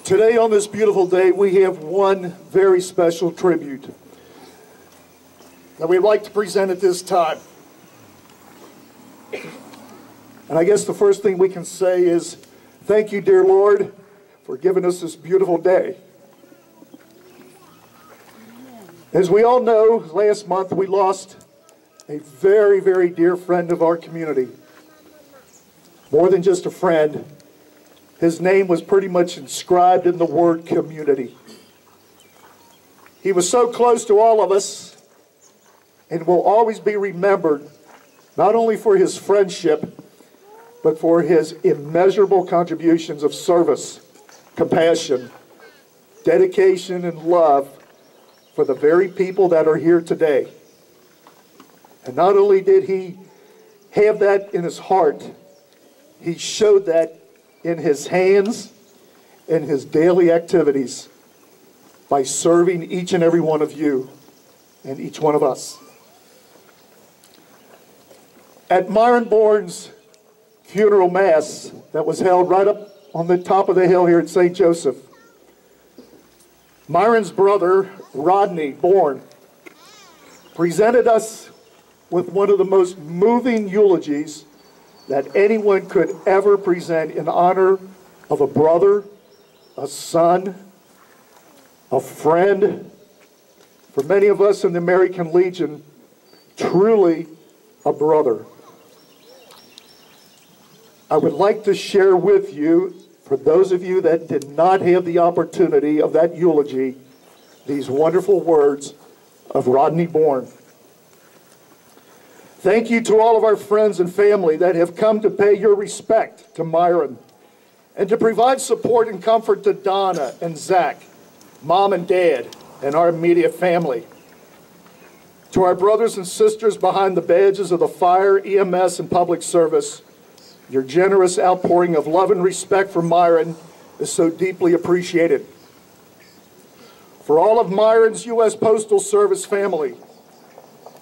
Today, on this beautiful day, we have one very special tribute that we'd like to present at this time. And I guess the first thing we can say is, thank you, dear Lord, for giving us this beautiful day. As we all know, last month we lost a very, very dear friend of our community. More than just a friend, his name was pretty much inscribed in the word community. He was so close to all of us and will always be remembered, not only for his friendship, but for his immeasurable contributions of service, compassion, dedication, and love for the very people that are here today. And not only did he have that in his heart, he showed that in his hands and his daily activities by serving each and every one of you and each one of us. At Myron Bourne's funeral mass that was held right up on the top of the hill here at St. Joseph, Myron's brother, Rodney Bourne, presented us with one of the most moving eulogies that anyone could ever present in honor of a brother, a son, a friend. For many of us in the American Legion, truly a brother. I would like to share with you, for those of you that did not have the opportunity of that eulogy, these wonderful words of Rodney Bourne. Thank you to all of our friends and family that have come to pay your respect to Myron and to provide support and comfort to Donna and Zach, Mom and Dad, and our immediate family. To our brothers and sisters behind the badges of the fire, EMS, and public service, your generous outpouring of love and respect for Myron is so deeply appreciated. For all of Myron's U.S. Postal Service family,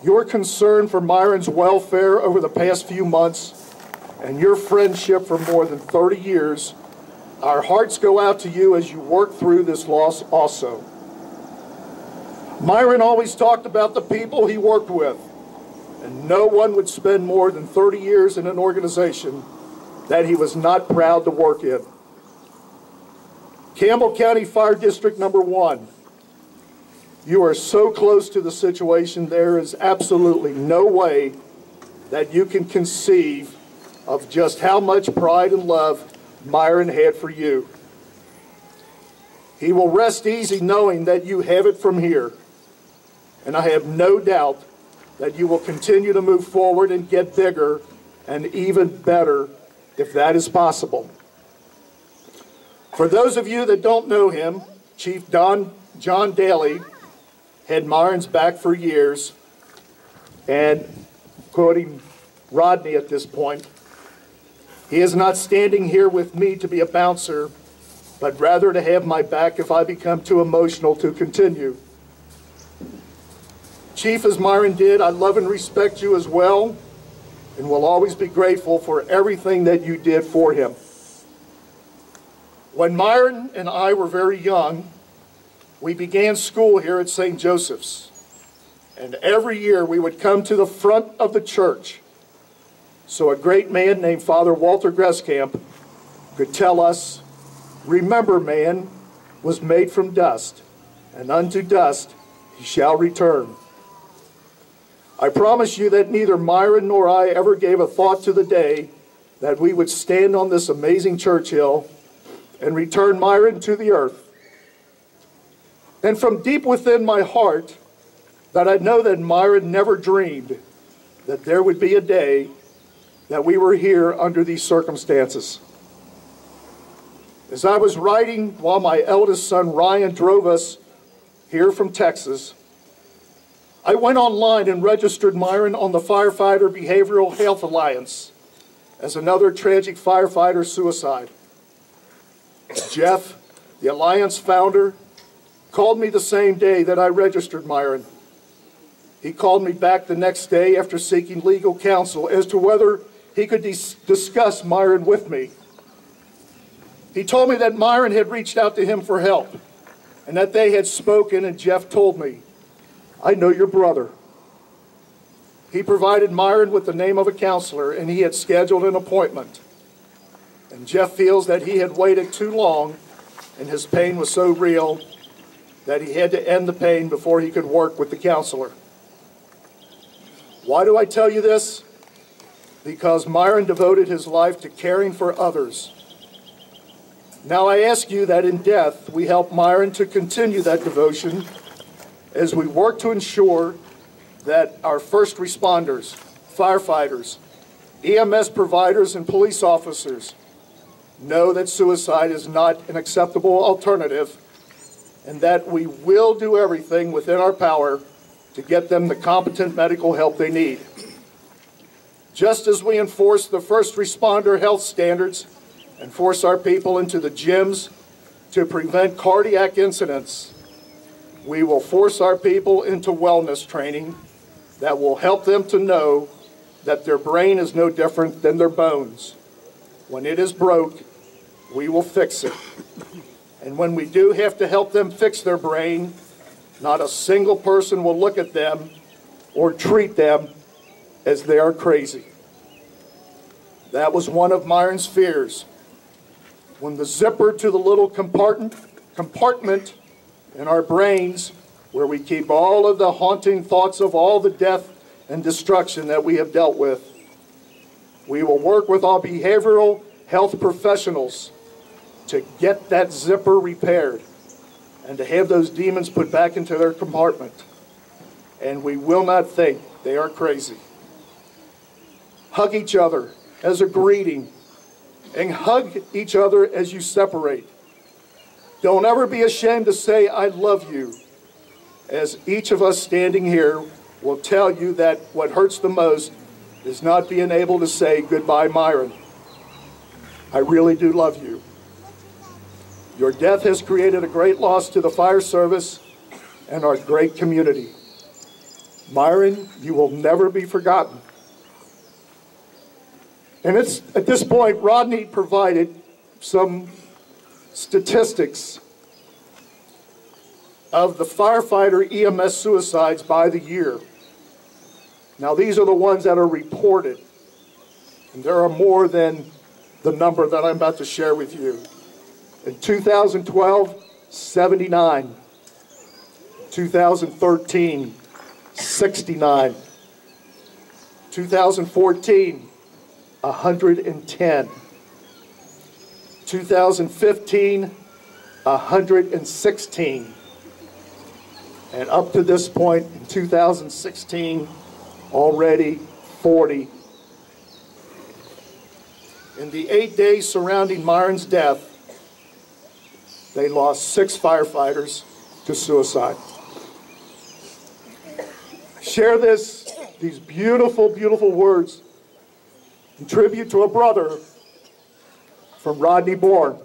your concern for Myron's welfare over the past few months and your friendship for more than 30 years, our hearts go out to you as you work through this loss also. Myron always talked about the people he worked with, and no one would spend more than 30 years in an organization that he was not proud to work in. Campbell County Fire District number 1. You are so close to the situation, there is absolutely no way that you can conceive of just how much pride and love Myron had for you. He will rest easy knowing that you have it from here. And I have no doubt that you will continue to move forward and get bigger and even better if that is possible. For those of you that don't know him, Chief John Daly had Myron's back for years, and quoting Rodney at this point, he is not standing here with me to be a bouncer, but rather to have my back if I become too emotional to continue. Chief, as Myron did, I love and respect you as well, and will always be grateful for everything that you did for him. When Myron and I were very young, we began school here at St. Joseph's, and every year we would come to the front of the church so a great man named Father Walter Gresskamp could tell us, "Remember, man was made from dust, and unto dust he shall return." I promise you that neither Myron nor I ever gave a thought to the day that we would stand on this amazing church hill and return Myron to the earth. And from deep within my heart, that I know that Myron never dreamed that there would be a day that we were here under these circumstances. As I was writing while my eldest son Ryan drove us here from Texas, I went online and registered Myron on the Firefighter Behavioral Health Alliance as another tragic firefighter suicide. Jeff, the Alliance founder, called me the same day that I registered Myron. He called me back the next day after seeking legal counsel as to whether he could discuss Myron with me. He told me that Myron had reached out to him for help and that they had spoken, and Jeff told me, "I know your brother." He provided Myron with the name of a counselor, and he had scheduled an appointment. And Jeff feels that he had waited too long, and his pain was so real that he had to end the pain before he could work with the counselor. Why do I tell you this? Because Myron devoted his life to caring for others. Now I ask you that in death, we help Myron to continue that devotion as we work to ensure that our first responders, firefighters, EMS providers, and police officers know that suicide is not an acceptable alternative, and that we will do everything within our power to get them the competent medical help they need. Just as we enforce the first responder health standards and force our people into the gyms to prevent cardiac incidents, we will force our people into wellness training that will help them to know that their brain is no different than their bones. When it is broke, we will fix it. And when we do have to help them fix their brain, not a single person will look at them or treat them as they are crazy. That was one of Myron's fears. When the zipper to the little compartment in our brains, where we keep all of the haunting thoughts of all the death and destruction that we have dealt with, we will work with our behavioral health professionals to get that zipper repaired and to have those demons put back into their compartment. And we will not think they are crazy. Hug each other as a greeting, and hug each other as you separate. Don't ever be ashamed to say, "I love you," as each of us standing here will tell you that what hurts the most is not being able to say, "Goodbye, Myron. I really do love you." Your death has created a great loss to the fire service and our great community. Myron, you will never be forgotten. And it's at this point, Rodney provided some statistics of the firefighter EMS suicides by the year. Now, these are the ones that are reported, and there are more than the number that I'm about to share with you. In 2012, 79. 2013, 69. 2014, 110. 2015, 116. And up to this point in 2016, already 40. In the 8 days surrounding Myron's death, they lost 6 firefighters to suicide. Share these beautiful, beautiful words in tribute to a brother from Rodney Bourne.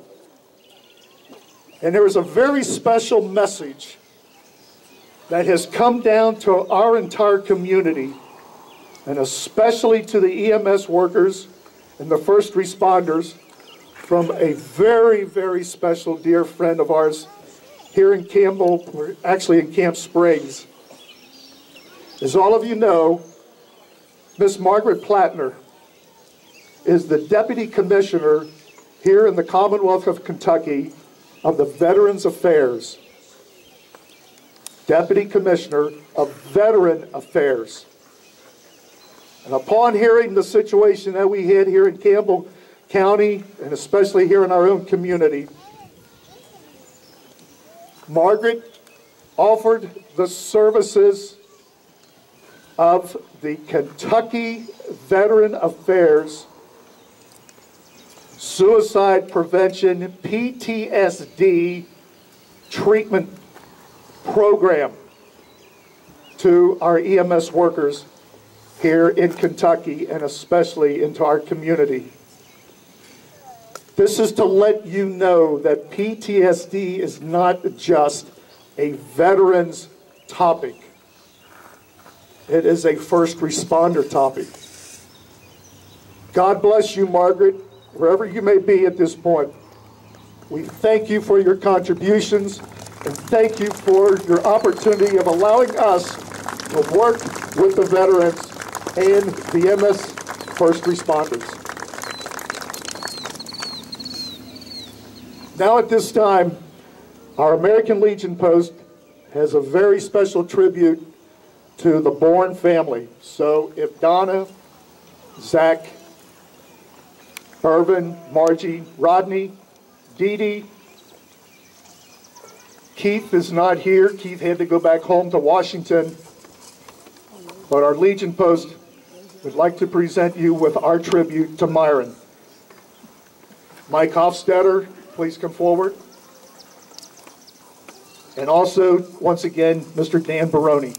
And there is a very special message that has come down to our entire community, and especially to the EMS workers and the first responders, from a very, very special dear friend of ours here in Campbell, or actually in Camp Springs. As all of you know, Miss Margaret Plattner is the Deputy Commissioner here in the Commonwealth of Kentucky of the Veterans Affairs. Deputy Commissioner of Veteran Affairs. And upon hearing the situation that we had here in Campbell County, and especially here in our own community, Margaret offered the services of the Kentucky Veteran Affairs Suicide Prevention PTSD Treatment Program to our EMS workers here in Kentucky, and especially into our community. This is to let you know that PTSD is not just a veteran's topic. It is a first responder topic. God bless you, Margaret, wherever you may be at this point. We thank you for your contributions and thank you for your opportunity of allowing us to work with the veterans and the MS first responders. Now at this time, our American Legion post has a very special tribute to the Bourne family. So if Donna, Zach, Irvin, Margie, Rodney, Dee Dee, Keith is not here. Keith had to go back home to Washington. But our Legion post would like to present you with our tribute to Myron. Mike Hofstetter, please come forward. And also, once again, Mr. Dan Baroni.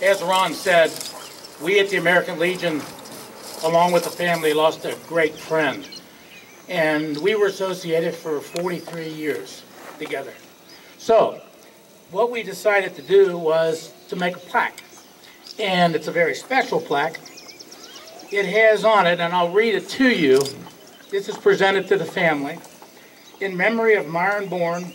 As Ron said, we at the American Legion, along with the family, lost a great friend. And we were associated for 43 years together. So, what we decided to do was to make a plaque. And it's a very special plaque. It has on it, and I'll read it to you. This is presented to the family. In memory of Myron Bourne,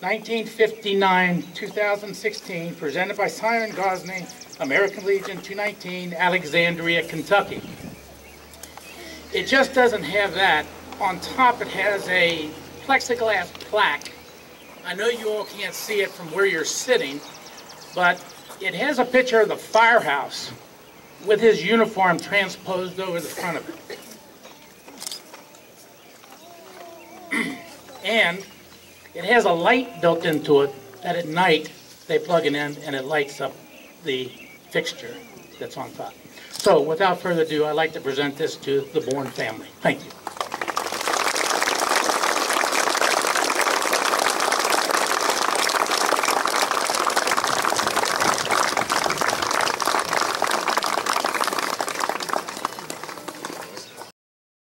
1959-2016, presented by Simon Gosney, American Legion 219, Alexandria, Kentucky. It just doesn't have that. On top it has a plexiglass plaque. I know you all can't see it from where you're sitting, but it has a picture of the firehouse with his uniform transposed over the front of it. And it has a light built into it that at night they plug it in and it lights up the fixture that's on top. So without further ado, I'd like to present this to the Bourne family. Thank you.